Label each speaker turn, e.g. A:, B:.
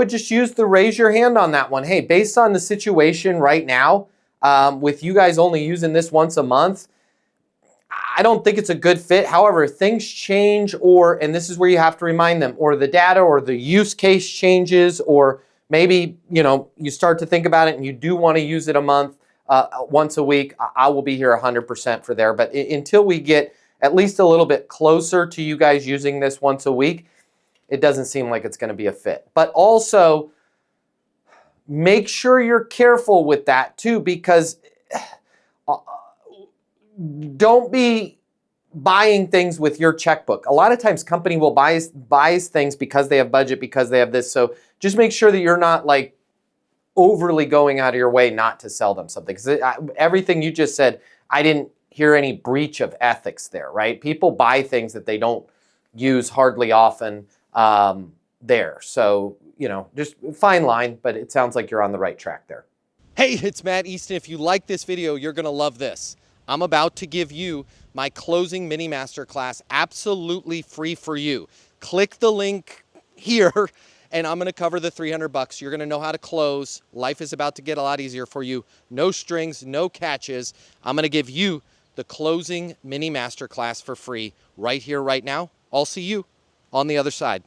A: But just use the raise your hand on that one. Hey, based on the situation right now, with you guys only using this once a month, I don't think it's a good fit. However, things change, and this is where you have to remind them, or the data or the use case changes, or maybe, you start to think about it and you do want to use it a month, once a week. I will be here 100% for there. But until we get at least a little bit closer to you guys using this once a week, it doesn't seem like it's going to be a fit. But also, make sure you're careful with that too, because don't be buying things with your checkbook. A lot of times company will buys things because they have budget, because they have this. So just make sure that you're not like overly going out of your way not to sell them something. Because everything you just said, I didn't hear any breach of ethics there, right? People buy things that they don't use hardly often there. So, just fine line, but it sounds like you're on the right track there.
B: Hey, it's Matt Easton. If you like this video, you're going to love this. I'm about to give you my closing mini masterclass absolutely free for you. Click the link here and I'm going to cover the $300. You're going to know how to close. Life is about to get a lot easier for you. No strings, no catches. I'm going to give you the closing mini masterclass for free right here, right now. I'll see you on the other side.